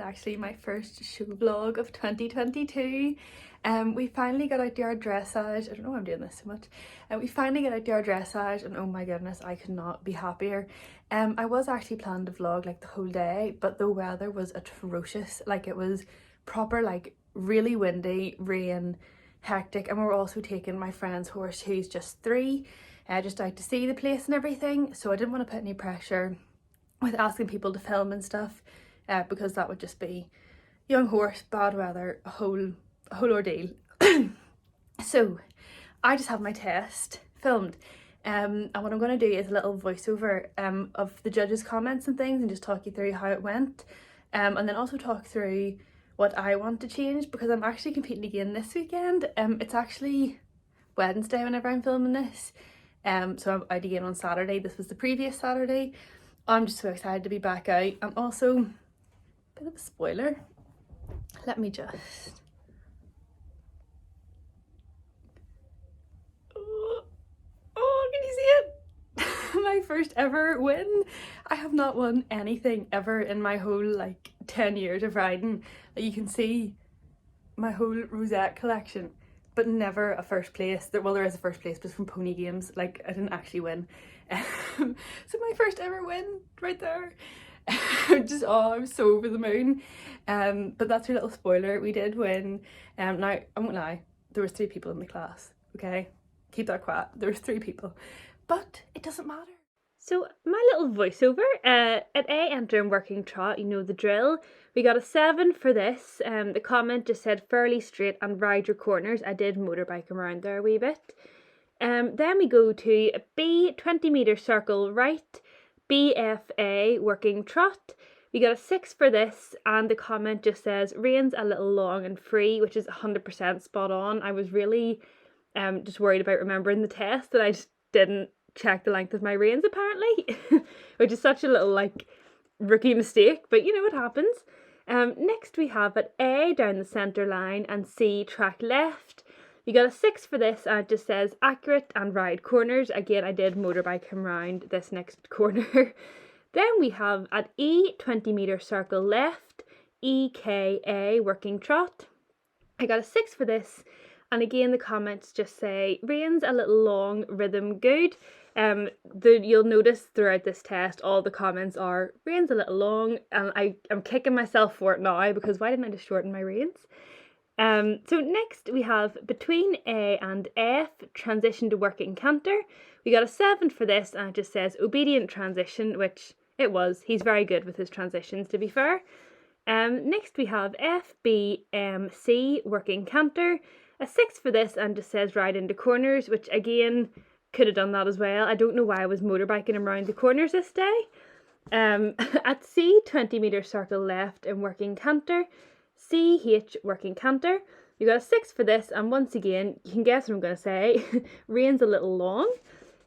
actually my first show vlog of 2022. We finally got out to our dressage. I don't know why I'm doing this so much. We finally got out to our dressage and oh my goodness, I could not be happier. I was actually planning to vlog like the whole day, but the weather was atrocious. Like it was proper like really windy, rain, hectic, and we were also taking my friend's horse who's just 3 just out to see the place and everything, so I didn't want to put any pressure with asking people to film and stuff because that would just be young horse, bad weather, a whole ordeal. So I just have my test filmed and what I'm going to do is a little voiceover of the judges' comments and things and just talk you through how it went and then also talk through what I want to change because I'm actually competing again this weekend. It's actually Wednesday whenever I'm filming this, so I'm out again on Saturday. This was the previous Saturday. I'm just so excited to be back out. And also, a bit of a spoiler, let me just, oh can you see it? My first ever win. I have not won anything ever in my whole like 10 years of riding. Like, you can see my whole rosette collection, but never a first place. Well, there is a first place, but it's from Pony Games. Like, I didn't actually win. So my first ever win right there. Just, oh, I'm so over the moon. But that's your little spoiler. We did win. Now, I won't lie, there was 3 people in the class, okay? Keep that quiet. There was 3 people. But it doesn't matter. So my little voiceover, at A, enter in working trot, you know the drill. We got a 7 for this. The comment just said fairly straight and ride your corners. I did motorbike around there a wee bit. Then we go to a B, 20 metre circle right, BFA working trot. We got a 6 for this and the comment just says reins a little long and free, which is 100% spot on. I was really just worried about remembering the test that I just didn't check the length of my reins apparently, which is such a little like rookie mistake, but you know what happens. Next we have at A down the centre line and C track left. You got a 6 for this and it just says accurate and ride corners. Again, I did motorbike him round this next corner. Then we have at E 20 metre circle left, EKA working trot. I got a 6 for this and again the comments just say reins a little long, rhythm good. You'll notice throughout this test all the comments are reins a little long and I'm kicking myself for it now because why didn't I just shorten my reins? So next we have between A and F, transition to working canter. We got a 7 for this and it just says obedient transition, which it was. He's very good with his transitions, to be fair. Next we have F, B, M, C, working canter. A 6 for this and just says ride into corners, which again could have done that as well. I don't know why I was motorbiking him around the corners this day. At C, 20 metre circle left and working canter. CH working canter. You got a 6 for this and once again you can guess what I'm going to say, reins a little long.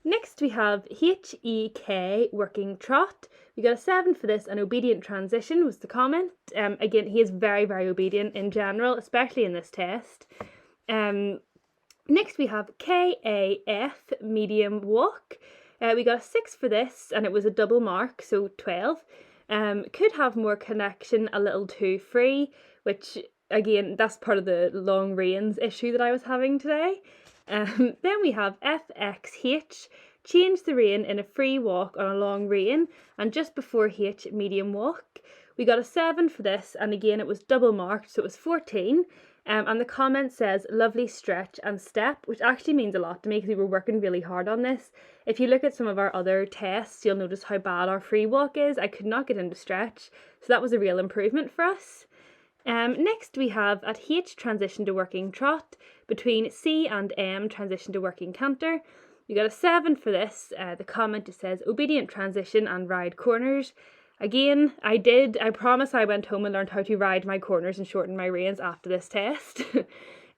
Next we have HEK working trot. We got a 7 for this and obedient transition was the comment. Again, he is very obedient in general, especially in this test. Next we have KAF medium walk. We got a 6 for this and it was a double mark, so 12. Could have more connection, a little too free, which again, that's part of the long reins issue that I was having today. Then we have FXH, change the rein in a free walk on a long rein, and just before H, medium walk. We got a 7 for this, and again it was double marked, so it was 14. And the comment says lovely stretch and step, which actually means a lot to me because we were working really hard on this. If you look at some of our other tests, you'll notice how bad our free walk is. I could not get into stretch, so that was a real improvement for us. Next we have at H, transition to working trot. Between C and M, transition to working canter. You got a 7 for this. The comment just says obedient transition and ride corners. Again, I promise I went home and learned how to ride my corners and shorten my reins after this test.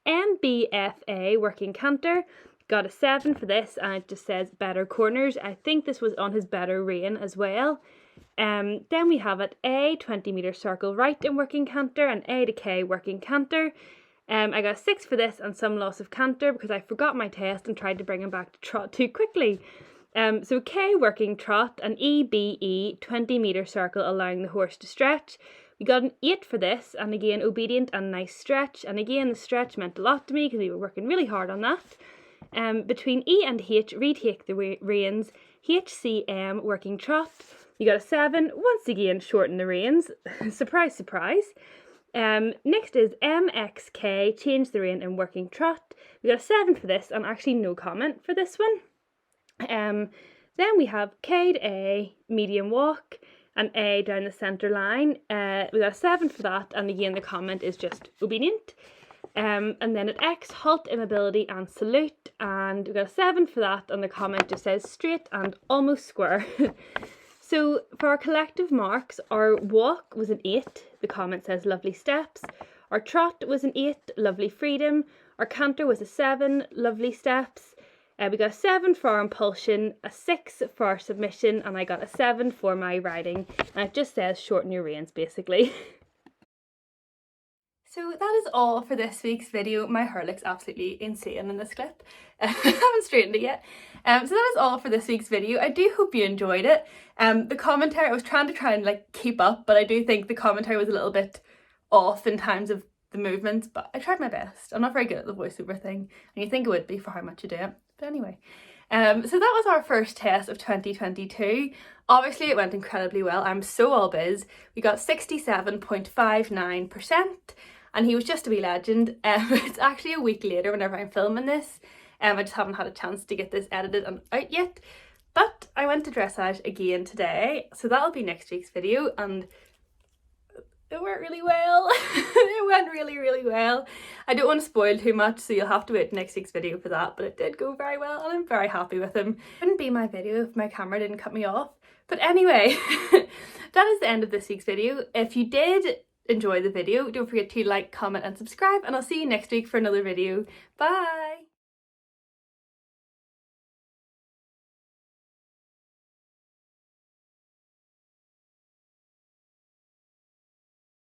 MBFA, working canter, got a 7 for this and it just says better corners. I think this was on his better rein as well. Then we have at A, 20 metre circle right in working canter and A to K working canter. I got a 6 for this and some loss of canter because I forgot my test and tried to bring him back to trot too quickly. So K working trot and EBE 20 metre circle allowing the horse to stretch. We got an 8 for this, and again, obedient and nice stretch. And again, the stretch meant a lot to me because we were working really hard on that. Between E and H, retake the reins. HCM, working trot. You got a 7. Once again, shorten the reins. Surprise, surprise. Next is MXK, change the rein in working trot. We got a 7 for this, and actually no comment for this one. Then we have K to A, medium walk, and A down the centre line. We got a 7 for that, and again the comment is just obedient. And then at X, halt, immobility, and salute, and we got a 7 for that, and the comment just says straight and almost square. So for our collective marks, our walk was an 8, the comment says lovely steps. Our trot was an 8, lovely freedom. Our canter was a 7, lovely steps. We got a 7 for our impulsion, a 6 for our submission, and I got a 7 for my riding. And it just says shorten your reins, basically. So that is all for this week's video. My hair looks absolutely insane in this clip. I haven't straightened it yet. So that is all for this week's video. I do hope you enjoyed it. The commentary, I was trying and like keep up, but I do think the commentary was a little bit off in terms of the movements, but I tried my best. I'm not very good at the voiceover thing, and you think it would be for how much you do it. But anyway, so that was our first test of 2022. Obviously it went incredibly well. I'm so all biz. We got 67.59%. and he was just a wee legend. It's actually a week later whenever I'm filming this. I just haven't had a chance to get this edited and out yet. But I went to Dressage again today, so that'll be next week's video, and it went really well. It went really, really well. I don't want to spoil too much, so you'll have to wait next week's video for that, but it did go very well and I'm very happy with him. It wouldn't be my video if my camera didn't cut me off. But anyway, that is the end of this week's video. If you did enjoy the video, don't forget to like, comment and subscribe, and I'll see you next week for another video. Bye!